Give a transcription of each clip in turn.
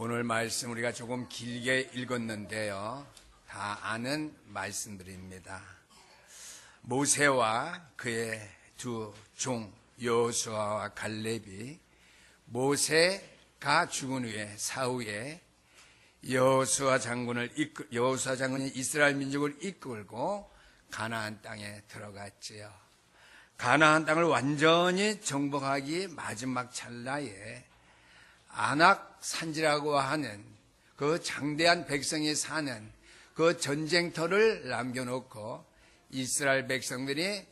오늘 말씀 우리가 조금 길게 읽었는데요. 다 아는 말씀들입니다. 모세와 그의 두 종 여호수아와 갈렙이 모세가 죽은 후에 사후에 여호수아 장군이 이스라엘 민족을 이끌고 가나안 땅에 들어갔지요. 가나안 땅을 완전히 정복하기 마지막 찰나에 아낙 산지라고 하는 그 장대한 백성이 사는 그 전쟁터를 남겨놓고 이스라엘 백성들이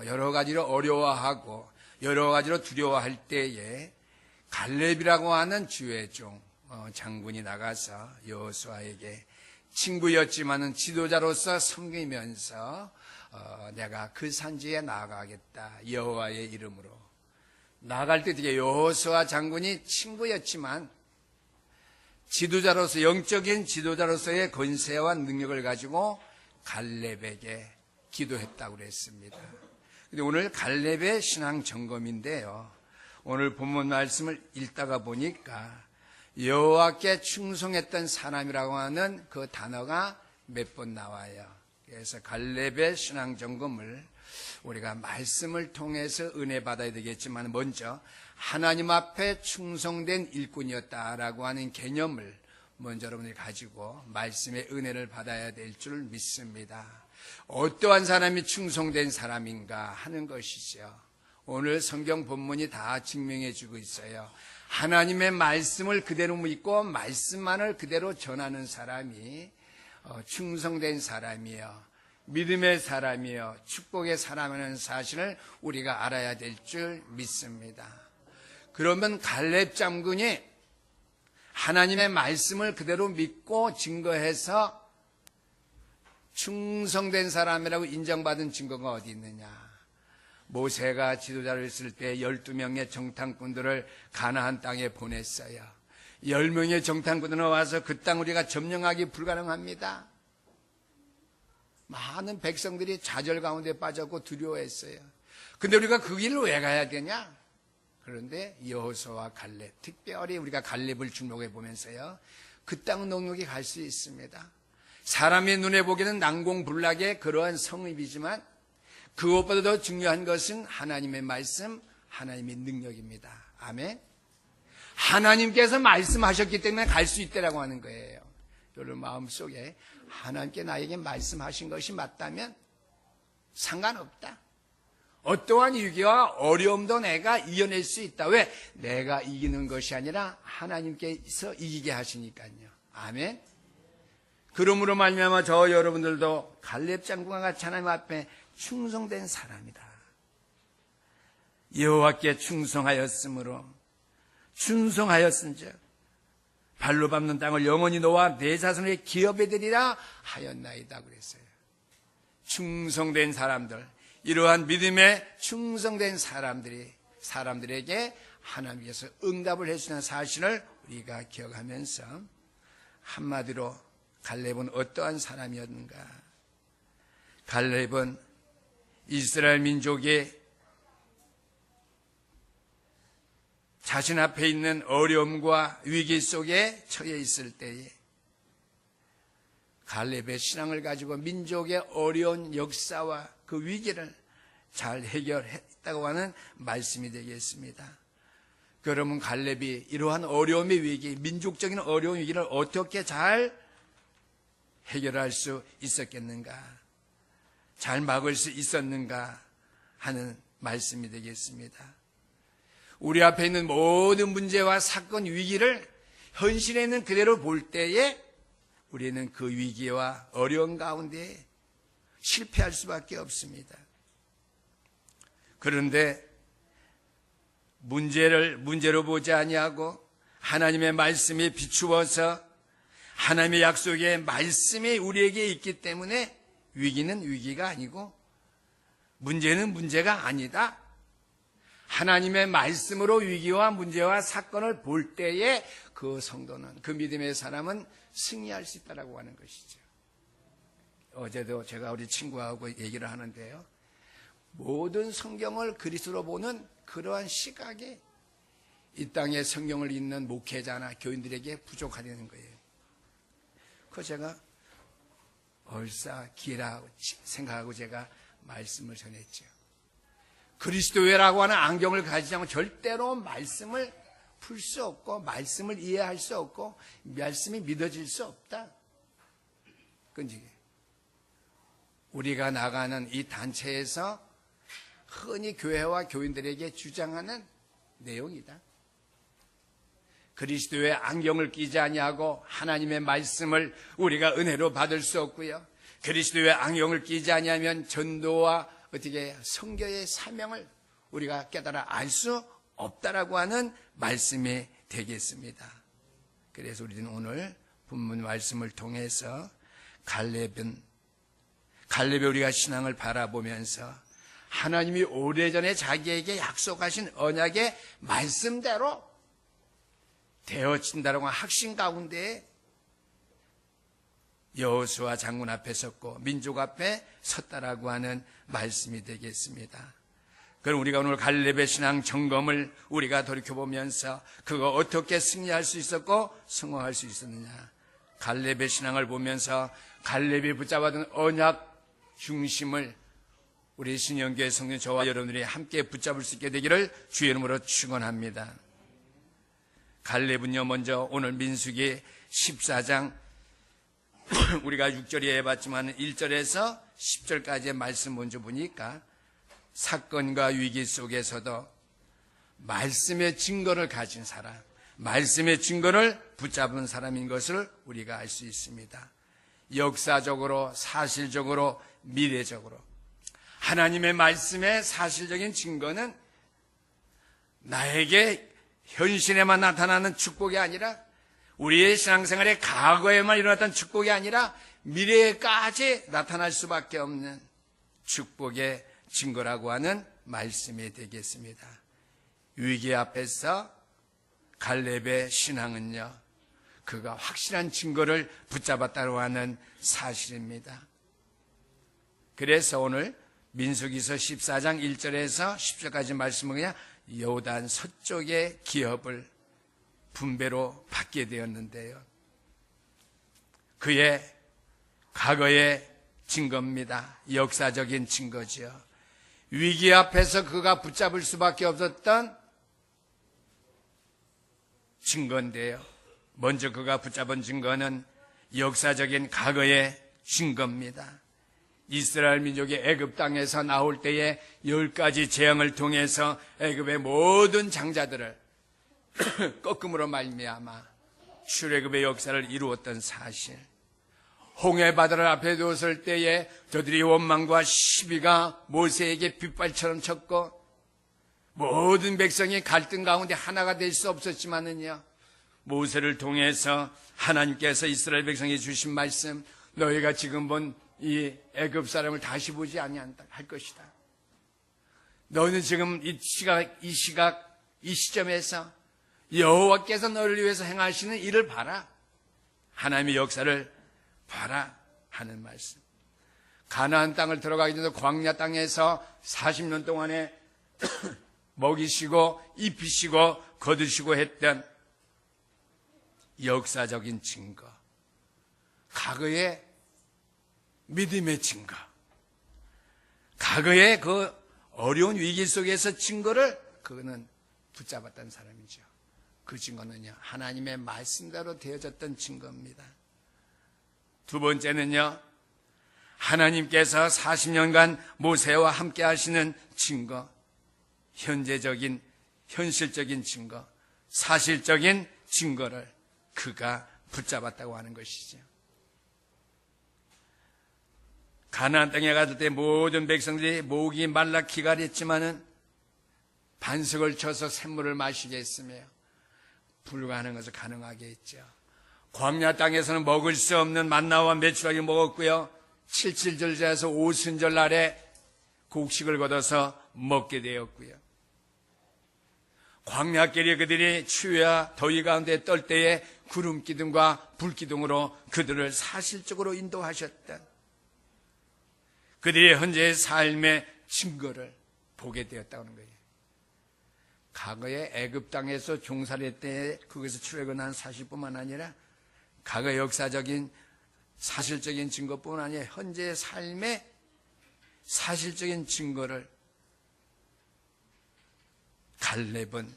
여러 가지로 어려워하고 여러 가지로 두려워할 때에 갈렙이라고 하는 주의 종 장군이 나가서 여호수아에게 친구였지만은 지도자로서 섬기면서 내가 그 산지에 나아가겠다 여호와의 이름으로 나아갈 때 되게 여호수아 장군이 친구였지만 지도자로서 영적인 지도자로서의 권세와 능력을 가지고 갈렙에게 기도했다고 그랬습니다. 근데 오늘 갈렙의 신앙 점검인데요. 오늘 본문 말씀을 읽다가 보니까 여호와께 충성했던 사람이라고 하는 그 단어가 몇 번 나와요. 그래서 갈렙의 신앙 점검을 우리가 말씀을 통해서 은혜 받아야 되겠지만 먼저 하나님 앞에 충성된 일꾼이었다라고 하는 개념을 먼저 여러분이 가지고 말씀의 은혜를 받아야 될 줄 믿습니다. 어떠한 사람이 충성된 사람인가 하는 것이죠. 오늘 성경 본문이 다 증명해 주고 있어요. 하나님의 말씀을 그대로 믿고 말씀만을 그대로 전하는 사람이 충성된 사람이요, 믿음의 사람이요, 축복의 사람이라는 사실을 우리가 알아야 될 줄 믿습니다. 그러면 갈렙 장군이 하나님의 말씀을 그대로 믿고 증거해서 충성된 사람이라고 인정받은 증거가 어디 있느냐? 모세가 지도자를 했을 때 12명의 정탐꾼들을 가나안 땅에 보냈어요. 10명의 정탐꾼들은 와서 그 땅 우리가 점령하기 불가능합니다. 많은 백성들이 좌절 가운데 빠졌고 두려워했어요. 근데 우리가 그 길을 왜 가야 되냐? 그런데 여호수아와 갈렙, 특별히 우리가 갈렙을 주목해 보면서요, 그 땅 넉넉히 갈 수 있습니다. 사람의 눈에 보기에는 난공불락의 그러한 성읍이지만 그것보다 더 중요한 것은 하나님의 말씀, 하나님의 능력입니다. 아멘. 하나님께서 말씀하셨기 때문에 갈 수 있다라고 하는 거예요. 여러분 마음속에 하나님께 나에게 말씀하신 것이 맞다면 상관없다. 어떠한 위기와 어려움도 내가 이겨낼 수 있다. 왜? 내가 이기는 것이 아니라 하나님께서 이기게 하시니까요. 아멘. 그러므로 말미암아 저 여러분들도 갈렙 장군과 같이 하나님 앞에 충성된 사람이다. 여호와께 충성하였으므로 충성하였은즉 발로 밟는 땅을 영원히 너와 내 자손의 기업에 되리라 하였나이다 그랬어요. 충성된 사람들, 이러한 믿음에 충성된 사람들에게 하나님께서 응답을 해주는 사실을 우리가 기억하면서 한마디로 갈렙은 어떠한 사람이었는가? 갈렙은 이스라엘 민족이 자신 앞에 있는 어려움과 위기 속에 처해 있을 때에 갈렙의 신앙을 가지고 민족의 어려운 역사와 그 위기를 잘 해결했다고 하는 말씀이 되겠습니다. 그러면 갈렙이 이러한 어려움의 위기, 민족적인 어려운 위기를 어떻게 잘 해결할 수 있었겠는가? 잘 막을 수 있었는가 하는 말씀이 되겠습니다. 우리 앞에 있는 모든 문제와 사건, 위기를 현실에 있는 그대로 볼 때에 우리는 그 위기와 어려운 가운데 실패할 수밖에 없습니다. 그런데 문제로 보지 아니하고 하나님의 말씀에 비추어서 하나님의 약속의 말씀이 우리에게 있기 때문에 위기는 위기가 아니고 문제는 문제가 아니다. 하나님의 말씀으로 위기와 문제와 사건을 볼 때에 그 성도는, 그 믿음의 사람은 승리할 수 있다고 하는 것이죠. 어제도 제가 우리 친구하고 얘기를 하는데요. 모든 성경을 그리스도로 보는 그러한 시각에 이 땅에 성경을 읽는 목회자나 교인들에게 부족하다는 거예요. 그래서 제가 얼싸 기라고 생각하고 제가 말씀을 전했죠. 그리스도회라고 하는 안경을 가지지 않고 절대로 말씀을 풀 수 없고 말씀을 이해할 수 없고 말씀이 믿어질 수 없다. 그건 우리가 나가는 이 단체에서 흔히 교회와 교인들에게 주장하는 내용이다. 그리스도의 안경을 끼지 아니하고 하나님의 말씀을 우리가 은혜로 받을 수 없고요. 그리스도의 안경을 끼지 아니하면 전도와 어떻게 선교의 사명을 우리가 깨달아 알 수 없다라고 하는 말씀이 되겠습니다. 그래서 우리는 오늘 본문 말씀을 통해서 갈렙의 우리가 신앙을 바라보면서 하나님이 오래전에 자기에게 약속하신 언약의 말씀대로 되어진다라고 하는 확신 가운데 여호수아 장군 앞에 섰고 민족 앞에 섰다라고 하는 말씀이 되겠습니다. 그럼 우리가 오늘 갈렙의 신앙 점검을 우리가 돌이켜보면서 그거 어떻게 승리할 수 있었고 성공할 수 있었느냐. 갈렙의 신앙을 보면서 갈렙이 붙잡았던 언약 중심을 우리 신영교회 성도 저와 여러분들이 함께 붙잡을 수 있게 되기를 주의 이름으로 축원합니다. 갈렙은요, 먼저 오늘 민수기 14장 우리가 6절에 해봤지만 1절에서 10절까지의 말씀 먼저 보니까 사건과 위기 속에서도 말씀의 증거를 가진 사람, 말씀의 증거를 붙잡은 사람인 것을 우리가 알 수 있습니다. 역사적으로, 사실적으로, 미래적으로 하나님의 말씀의 사실적인 증거는 나에게 현실에만 나타나는 축복이 아니라 우리의 신앙생활의 과거에만 일어났던 축복이 아니라 미래에까지 나타날 수밖에 없는 축복의 증거라고 하는 말씀이 되겠습니다. 위기 앞에서 갈렙의 신앙은요, 그가 확실한 증거를 붙잡았다고 하는 사실입니다. 그래서 오늘 민수기서 14장 1절에서 10절까지 말씀은 그냥 요단 서쪽의 기업을 분배로 받게 되었는데요. 그의 과거의 증거입니다. 역사적인 증거죠. 위기 앞에서 그가 붙잡을 수밖에 없었던 증거인데요. 먼저 그가 붙잡은 증거는 역사적인 과거의 증거입니다. 이스라엘 민족이 애굽 땅에서 나올 때에 10가지 재앙을 통해서 애굽의 모든 장자들을 꺾음으로 말미암아 출애굽의 역사를 이루었던 사실, 홍해 바다를 앞에 두었을 때에 저들이 원망과 시비가 모세에게 빗발처럼 쳤고 모든 백성이 갈등 가운데 하나가 될 수 없었지만은요, 모세를 통해서 하나님께서 이스라엘 백성에 주신 말씀, 너희가 지금 본 이 애굽 사람을 다시 보지 아니한다 할 것이다. 너희는 지금 이 시점에서 여호와께서 너를 위해서 행하시는 일을 봐라. 하나님의 역사를 봐라 하는 말씀. 가나안 땅을 들어가기 전에 광야 땅에서 40년 동안에 먹이시고 입히시고 거두시고 했던 역사적인 증거, 과거의 믿음의 증거, 과거의 그 어려운 위기 속에서 증거를 그거는 붙잡았던 사람이죠. 그 증거는요, 하나님의 말씀대로 되어졌던 증거입니다. 두 번째는요, 하나님께서 40년간 모세와 함께 하시는 증거, 현재적인, 현실적인 증거, 사실적인 증거를 그가 붙잡았다고 하는 것이죠. 가나안 땅에 갔을 때 모든 백성들이 목이 말라 기갈했지만은 반석을 쳐서 샘물을 마시게 했으며 불가능한 것을 가능하게 했죠. 광야 땅에서는 먹을 수 없는 만나와 메추라기 먹었고요. 7.7절에서 오순절 날에 곡식을 걷어서 먹게 되었고요. 광야길에 그들이 추위와 더위 가운데 떨 때에 구름 기둥과 불 기둥으로 그들을 사실적으로 인도하셨던 그들의 현재의 삶의 증거를 보게 되었다는 거예요. 과거에 애굽 땅에서 종살이 때 거기서 출애굽한 사실뿐만 아니라 과거 역사적인 사실적인 증거뿐만 아니라 현재의 삶의 사실적인 증거를 갈렙은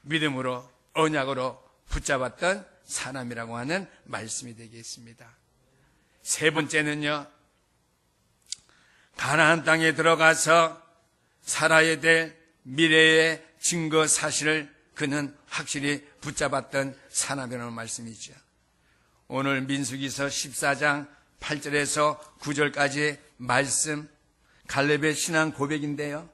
믿음으로 언약으로 붙잡았던 사람이라고 하는 말씀이 되겠습니다. 세 번째는요, 가나안 땅에 들어가서 살아야 될 미래의 증거 사실을 그는 확실히 붙잡았던 사람이라는 말씀이죠. 오늘 민수기서 14장 8절에서 9절까지 말씀, 갈렙의 신앙 고백인데요.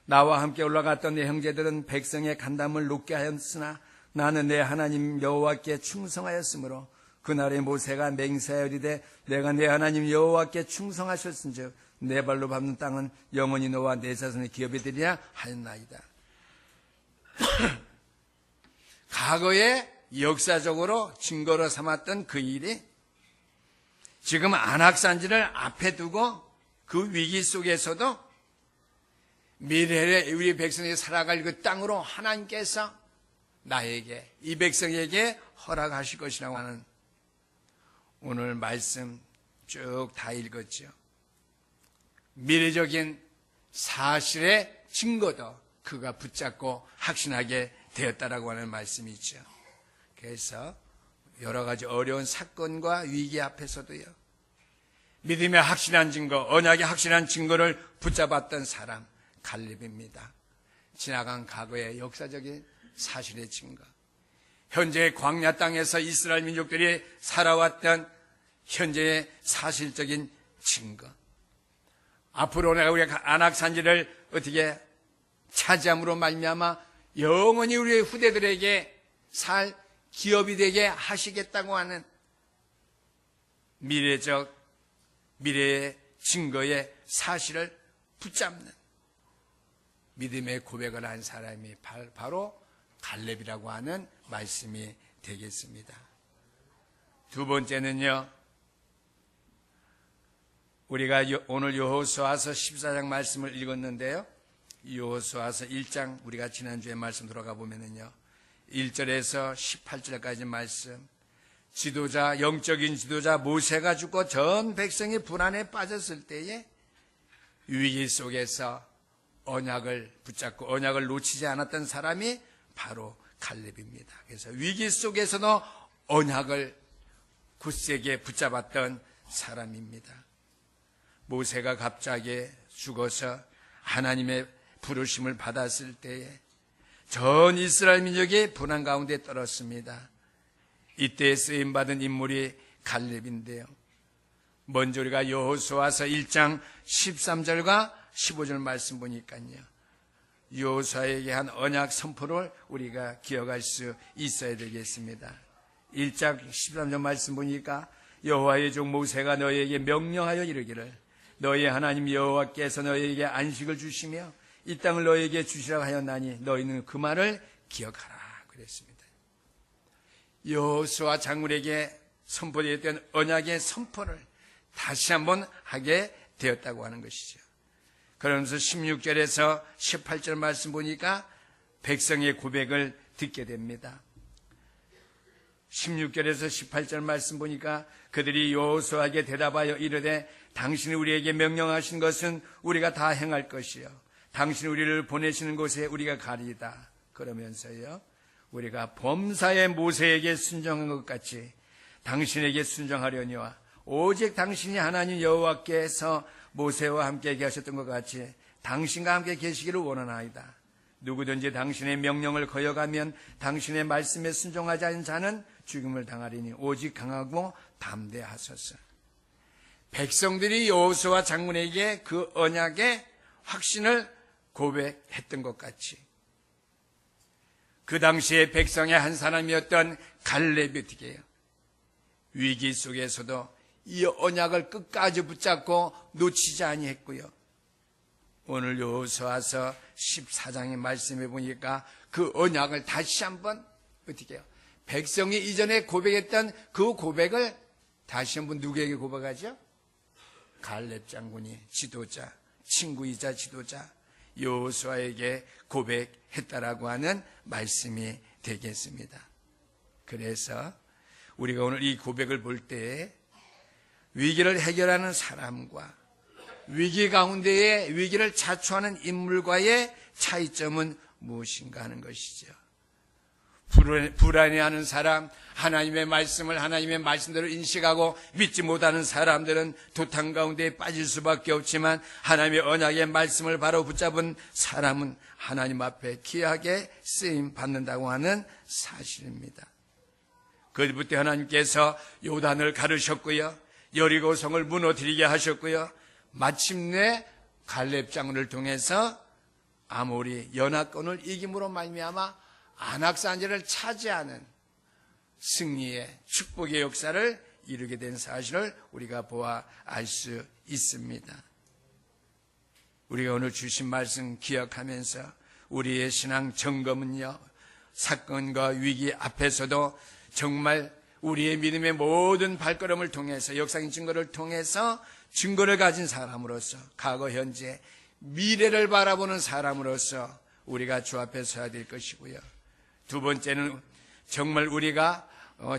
나와 함께 올라갔던 내 형제들은 백성의 간담을 높게 하였으나 나는 내 하나님 여호와께 충성하였으므로 그날에 모세가 맹세하여리되 내가 내 하나님 여호와께 충성하셨은즉 내 발로 밟는 땅은 영원히 너와 내 자손의 기업이 되리라 하였나이다. 과거에 역사적으로 증거로 삼았던 그 일이 지금 안악산지를 앞에 두고 그 위기 속에서도 미래에 우리 백성이 살아갈 그 땅으로 하나님께서 나에게, 이 백성에게 허락하실 것이라고 하는 오늘 말씀 쭉 다 읽었죠. 미래적인 사실의 증거도 그가 붙잡고 확신하게 되었다라고 하는 말씀이죠. 그래서 여러 가지 어려운 사건과 위기 앞에서도요, 믿음의 확실한 증거, 언약의 확실한 증거를 붙잡았던 사람 갈렙입니다. 지나간 과거의 역사적인 사실의 증거, 현재의 광야 땅에서 이스라엘 민족들이 살아왔던 현재의 사실적인 증거, 앞으로 내가 우리가 안악산지를 어떻게 차지함으로 말미암아 영원히 우리의 후대들에게 살 기업이 되게 하시겠다고 하는 미래의 증거의 사실을 붙잡는 믿음의 고백을 한 사람이 바로 갈렙이라고 하는 말씀이 되겠습니다. 두 번째는요, 우리가 오늘 여호수아서 14장 말씀을 읽었는데요, 여호수아서 1장 우리가 지난주에 말씀 돌아가 보면은요, 1절에서 18절까지 말씀, 지도자, 영적인 지도자 모세가 죽고 전 백성이 불안에 빠졌을 때에 위기 속에서 언약을 붙잡고 언약을 놓치지 않았던 사람이 바로 갈렙입니다. 그래서 위기 속에서도 언약을 굳세게 붙잡았던 사람입니다. 모세가 갑자기 죽어서 하나님의 부르심을 받았을 때에 전 이스라엘 민족이 불안 가운데 떨었습니다. 이때 쓰임받은 인물이 갈렙인데요. 먼저 우리가 여호수아서 1장 13절과 15절 말씀 보니까요, 여호수아에게 한 언약 선포를 우리가 기억할 수 있어야 되겠습니다. 1장 13절 말씀 보니까 여호와의 종 모세가 너희에게 명령하여 이르기를 너희 하나님 여호와께서 너희에게 안식을 주시며 이 땅을 너희에게 주시라고 하였나니 너희는 그 말을 기억하라 그랬습니다. 여호수아 장군에게 선포되었던 언약의 선포를 다시 한번 하게 되었다고 하는 것이죠. 그러면서 16절에서 18절 말씀 보니까 백성의 고백을 듣게 됩니다. 16절에서 18절 말씀 보니까 그들이 여호수아에게 대답하여 이르되 당신이 우리에게 명령하신 것은 우리가 다 행할 것이요 당신이 우리를 보내시는 곳에 우리가 가리이다. 그러면서요, 우리가 범사의 모세에게 순종한 것 같이 당신에게 순종하려니와 오직 당신이 하나님 여호와께서 모세와 함께 계셨던 것 같이 당신과 함께 계시기를 원하나이다. 누구든지 당신의 명령을 거역하면 당신의 말씀에 순종하지 않은 자는 죽임을 당하리니 오직 강하고 담대하소서. 백성들이 여호수아 장군에게 그 언약의 확신을 고백했던 것 같이 그 당시에 백성의 한 사람이었던 갈렙이 어떻게 해요? 위기 속에서도 이 언약을 끝까지 붙잡고 놓치지 아니했고요. 오늘 여호수아서 14장의 말씀해 보니까 그 언약을 다시 한번 어떻게 해요? 백성이 이전에 고백했던 그 고백을 다시 한번 누구에게 고백하죠? 갈렙 장군이 지도자, 친구이자 지도자, 여호수아에게 고백했다라고 하는 말씀이 되겠습니다. 그래서 우리가 오늘 이 고백을 볼 때 위기를 해결하는 사람과 위기 가운데에 위기를 자초하는 인물과의 차이점은 무엇인가 하는 것이죠. 불안해하는 사람, 하나님의 말씀을 하나님의 말씀대로 인식하고 믿지 못하는 사람들은 도탄 가운데 빠질 수밖에 없지만 하나님의 언약의 말씀을 바로 붙잡은 사람은 하나님 앞에 귀하게 쓰임 받는다고 하는 사실입니다. 그때부터 하나님께서 요단을 가르셨고요, 여리고성을 무너뜨리게 하셨고요, 마침내 갈렙 장군을 통해서 아모리 연합군을 이김으로 말미암아 안악산지를 차지하는 승리의 축복의 역사를 이루게 된 사실을 우리가 보아 알 수 있습니다. 우리가 오늘 주신 말씀 기억하면서 우리의 신앙 점검은요, 사건과 위기 앞에서도 정말 우리의 믿음의 모든 발걸음을 통해서 역사적인 증거를 통해서 증거를 가진 사람으로서 과거 현재 미래를 바라보는 사람으로서 우리가 주 앞에 서야 될 것이고요. 두 번째는 정말 우리가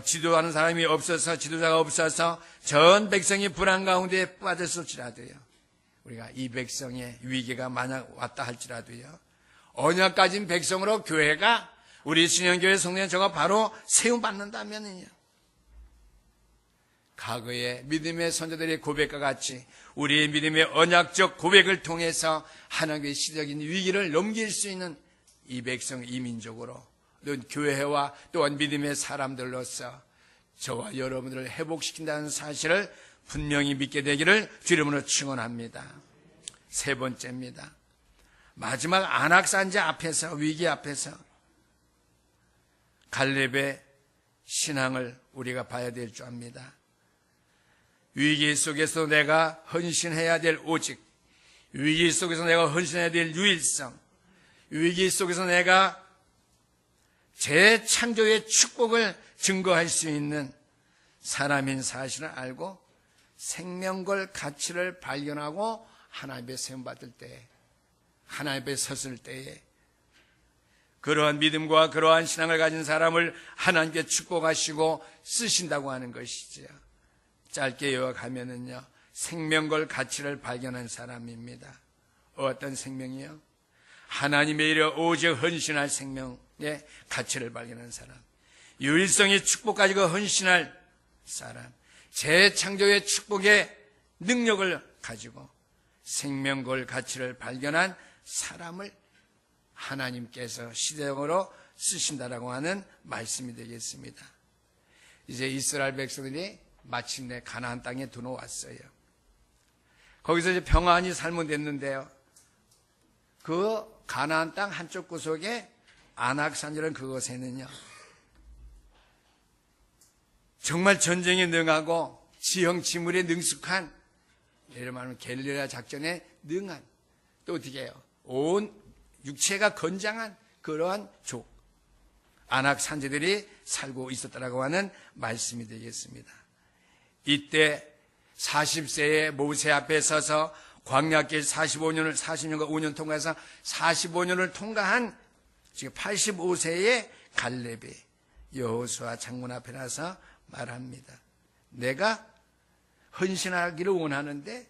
지도하는 사람이 없어서 지도자가 없어서 전 백성이 불안 가운데 빠졌을지라도요, 우리가 이 백성의 위기가 만약 왔다 할지라도요, 언약 가진 백성으로 교회가 우리 신영교회 성도는 저가 바로 세움받는다면요, 과거의 믿음의 선조들의 고백과 같이 우리의 믿음의 언약적 고백을 통해서 하나님의 시대적인 위기를 넘길 수 있는 이 백성, 이 민족으로 또는 교회와 또한 믿음의 사람들로서 저와 여러분들을 회복시킨다는 사실을 분명히 믿게 되기를 주 이름으로 축원합니다. 세 번째입니다. 마지막 안악산지 앞에서, 위기 앞에서 갈렙의 신앙을 우리가 봐야 될 줄 압니다. 위기 속에서 내가 헌신해야 될 오직, 위기 속에서 내가 헌신해야 될 유일성, 위기 속에서 내가 재창조의 축복을 증거할 수 있는 사람인 사실을 알고 생명걸 가치를 발견하고 하나님의 세움받을 때, 하나님의 섰을 때에 그러한 믿음과 그러한 신앙을 가진 사람을 하나님께 축복하시고 쓰신다고 하는 것이지요. 짧게 요약하면은요, 생명걸 가치를 발견한 사람입니다. 어떤 생명이요? 하나님의 일에 오직 헌신할 생명의 가치를 발견한 사람, 유일성의 축복 가지고 헌신할 사람, 재창조의 축복의 능력을 가지고 생명걸 가치를 발견한 사람을 하나님께서 시대적으로 쓰신다라고 하는 말씀이 되겠습니다. 이제 이스라엘 백성들이 마침내 가나안 땅에 들어왔어요. 거기서 이제 평안히 살면 됐는데요, 그 가나안 땅 한쪽 구석에 안악산이라는 그곳에는요, 정말 전쟁에 능하고 지형지물에 능숙한, 예를 말하면 게릴라 작전에 능한, 또 어떻게 해요? 온 육체가 건장한 그러한 안악산지들이 살고 있었다라고 하는 말씀이 되겠습니다. 이때 40세의 모세 앞에 서서 광야길 40년과 5년 통과해서 45년을 통과한 지금 85세의 갈렙이 여호수아 장군 앞에 나서 말합니다. 내가 헌신하기를 원하는데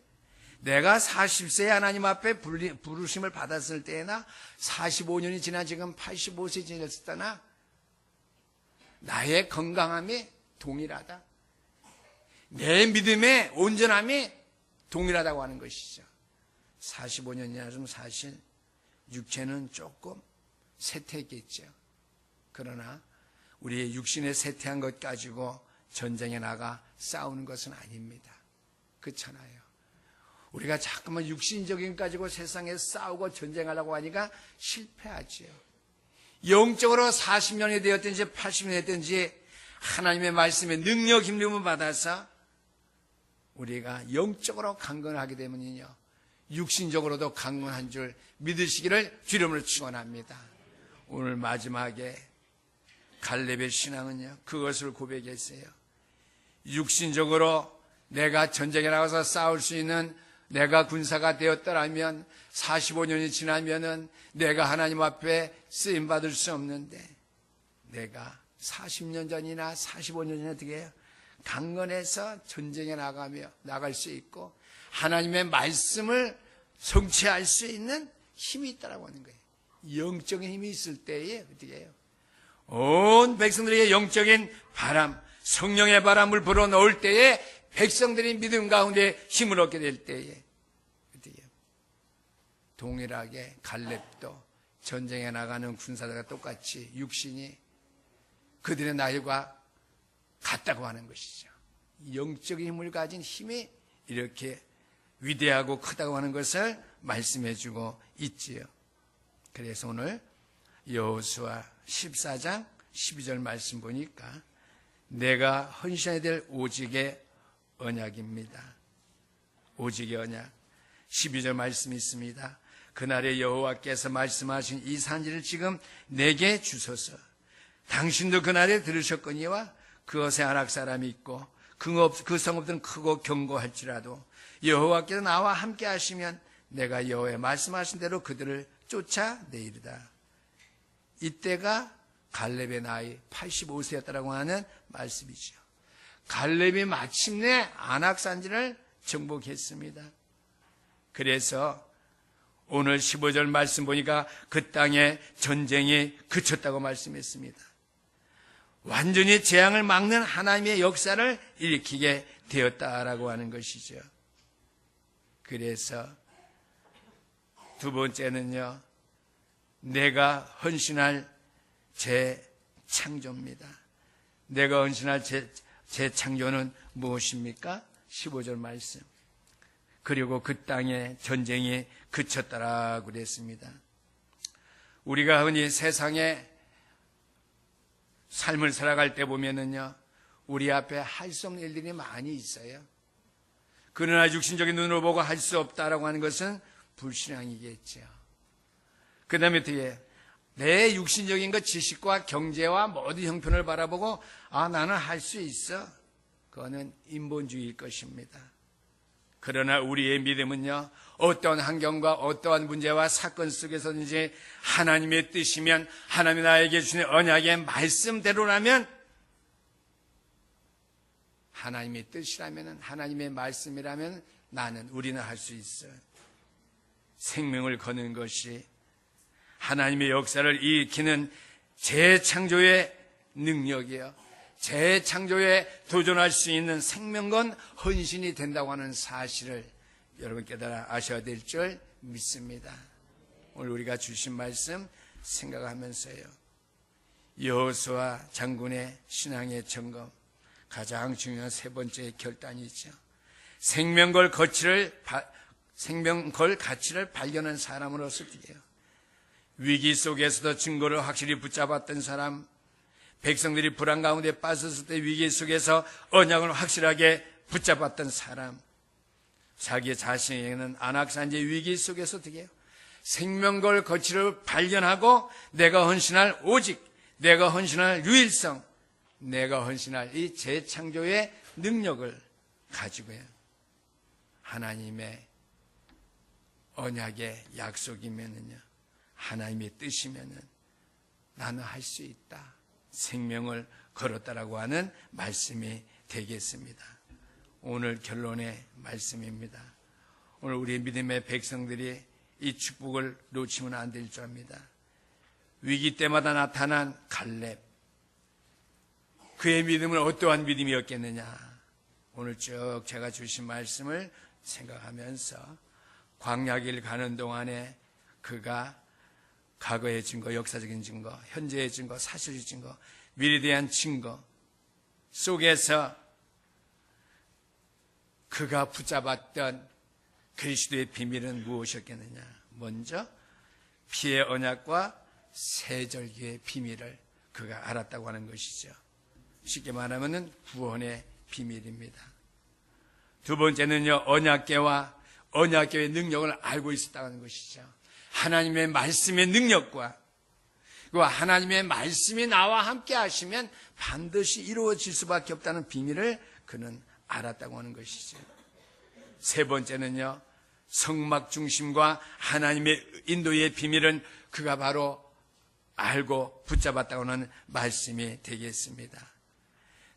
내가 40세에 하나님 앞에 부르심을 받았을 때나 45년이 지나 지금 85세 지났을 때나 나의 건강함이 동일하다. 내 믿음의 온전함이 동일하다고 하는 것이죠. 45년이 지나면 사실 육체는 조금 쇠퇴했겠죠. 그러나 우리의 육신에 쇠퇴한 것 가지고 전쟁에 나가 싸우는 것은 아닙니다. 그렇잖아요. 우리가 자꾸만 육신적인 것 가지고 세상에 싸우고 전쟁하려고 하니까 실패하죠. 영적으로 40년이 되었든지 80년이 되었든지 하나님의 말씀에 능력 힘듦을 받아서 우리가 영적으로 강건하게 되면요, 육신적으로도 강건한 줄 믿으시기를 주 이름으로 축원합니다. 오늘 마지막에 갈렙의 신앙은요, 그것을 고백했어요. 육신적으로 내가 전쟁에 나가서 싸울 수 있는 내가 군사가 되었더라면 45년이 지나면은 내가 하나님 앞에 쓰임받을 수 없는데, 내가 40년 전이나 45년 전에 어떻게 해요? 강건해서 전쟁에 나갈 수 있고 하나님의 말씀을 성취할 수 있는 힘이 있다라고 하는 거예요. 영적인 힘이 있을 때에 어떻게 해요? 온 백성들에게 영적인 바람, 성령의 바람을 불어넣을 때에 백성들이 믿음 가운데 힘을 얻게 될 때에 어떻게 해요? 동일하게 갈렙도 전쟁에 나가는 군사들과 똑같이 육신이 그들의 나이가 같다고 하는 것이죠. 영적인 힘을 가진 힘이 이렇게 위대하고 크다고 하는 것을 말씀해 주고 있지요. 그래서 오늘 여호수아 14장 12절 말씀 보니까 내가 헌신해야 될 오직의 언약입니다. 오직의 언약. 12절 말씀이 있습니다. 그날에 여호와께서 말씀하신 이 산지를 지금 내게 주소서. 당신도 그날에 들으셨거니와 그것에 아락 사람이 있고 그 성읍들은 크고 견고할지라도 여호와께서 나와 함께 하시면 내가 여호와의 말씀하신 대로 그들을 쫓아내리다. 이때가 갈렙의 나이 85세였다라고 하는 말씀이죠. 갈렙이 마침내 안악산지를 정복했습니다. 그래서 오늘 15절 말씀 보니까 그 땅에 전쟁이 그쳤다고 말씀했습니다. 완전히 재앙을 막는 하나님의 역사를 일으키게 되었다라고 하는 것이죠. 그래서 두 번째는요, 내가 헌신할 재창조입니다. 내가 헌신할 재창조는 무엇입니까? 15절 말씀. 그리고 그 땅에 전쟁이 그쳤다라고 그랬습니다. 우리가 흔히 세상에 삶을 살아갈 때 보면은요, 우리 앞에 할 수 없는 일들이 많이 있어요. 그러나 육신적인 눈으로 보고 할 수 없다라고 하는 것은 불신앙이겠죠. 그 다음에 어떻게 내 육신적인 것, 지식과 경제와 모든 형편을 바라보고 나는 할 수 있어. 그거는 인본주의일 것입니다. 그러나 우리의 믿음은요, 어떠한 환경과 어떠한 문제와 사건 속에서든지 하나님의 뜻이면, 하나님이 나에게 주신 언약의 말씀대로라면, 하나님의 뜻이라면, 하나님의 말씀이라면 우리는 할 수 있어요. 생명을 거는 것이 하나님의 역사를 일으키는 재창조의 능력이요, 재창조에 도전할 수 있는 생명건 헌신이 된다고 하는 사실을 여러분 깨달아 아셔야 될 줄 믿습니다. 오늘 우리가 주신 말씀 생각하면서요, 여호수아 장군의 신앙의 점검, 가장 중요한 세 번째 결단이죠. 생명걸 가치를 발견한 사람으로서 어떻게요? 위기 속에서도 증거를 확실히 붙잡았던 사람, 백성들이 불안 가운데 빠졌을 때 위기 속에서 언약을 확실하게 붙잡았던 사람, 자기 자신에게는 안악산지 위기 속에서 어떻게 해요? 생명걸 가치를 발견하고 내가 헌신할 오직, 내가 헌신할 유일성, 내가 헌신할 이 재창조의 능력을 가지고요, 하나님의 언약의 약속이면은요, 하나님의 뜻이면은 나는 할 수 있다. 생명을 걸었다라고 하는 말씀이 되겠습니다. 오늘 결론의 말씀입니다. 오늘 우리 믿음의 백성들이 이 축복을 놓치면 안 될 줄 압니다. 위기 때마다 나타난 갈렙, 그의 믿음은 어떠한 믿음이었겠느냐. 오늘 쭉 제가 주신 말씀을 생각하면서 광야길 가는 동안에 그가 과거의 증거, 역사적인 증거, 현재의 증거, 사실의 증거, 미래에 대한 증거 속에서 그가 붙잡았던 그리스도의 비밀은 무엇이었겠느냐. 먼저 피의 언약과 세절기의 비밀을 그가 알았다고 하는 것이죠. 쉽게 말하면 구원의 비밀입니다. 두 번째는요, 언약궤의 능력을 알고 있었다는 것이죠. 하나님의 말씀의 능력과 그 하나님의 말씀이 나와 함께 하시면 반드시 이루어질 수밖에 없다는 비밀을 그는 알았다고 하는 것이죠. 세 번째는요, 성막 중심과 하나님의 인도의 비밀은 그가 바로 알고 붙잡았다고는 말씀이 되겠습니다.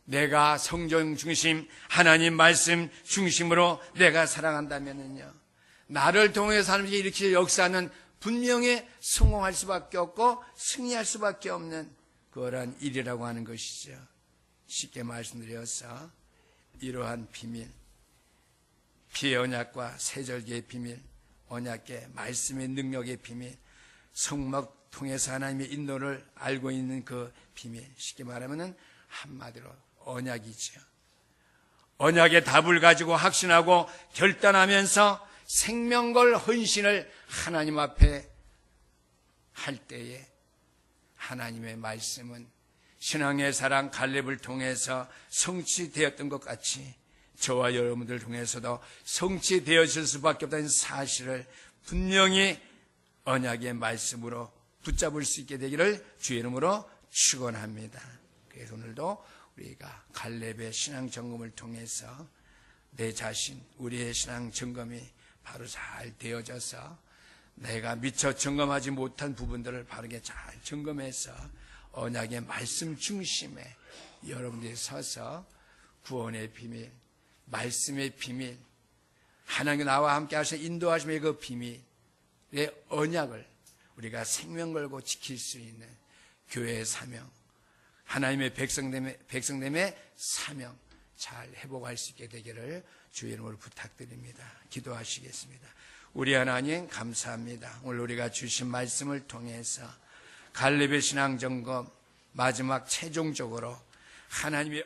내가 성경 중심, 하나님 말씀 중심으로 내가 살아간다면요, 나를 통해서 하나님께 이렇게 역사하는 분명히 성공할 수밖에 없고 승리할 수밖에 없는 그러한 일이라고 하는 것이죠. 쉽게 말씀드려서 이러한 비밀, 피의 언약과 세절기의 비밀, 언약의 말씀의 능력의 비밀, 성막 통해서 하나님의 인도를 알고 있는 그 비밀, 쉽게 말하면 한마디로 언약이죠. 언약의 답을 가지고 확신하고 결단하면서 생명걸 헌신을 하나님 앞에 할 때에 하나님의 말씀은 신앙의 사랑 갈렙을 통해서 성취되었던 것 같이 저와 여러분들 통해서도 성취되어질 수밖에 없다는 사실을 분명히 언약의 말씀으로 붙잡을 수 있게 되기를 주의 이름으로 축원합니다. 그래서 오늘도 우리가 갈렙의 신앙 점검을 통해서 내 자신, 우리의 신앙 점검이 바로 잘 되어져서 내가 미처 점검하지 못한 부분들을 바르게 잘 점검해서 언약의 말씀 중심에 여러분들이 서서 구원의 비밀, 말씀의 비밀, 하나님이 나와 함께 하시는 인도하심의 그 비밀의 언약을 우리가 생명 걸고 지킬 수 있는 교회의 사명, 하나님의 백성됨의 사명 잘 회복할 수 있게 되기를 주의 이름으로 부탁드립니다. 기도하시겠습니다. 우리 하나님 감사합니다. 오늘 우리가 주신 말씀을 통해서 갈렙의 신앙 점검 마지막 최종적으로 하나님의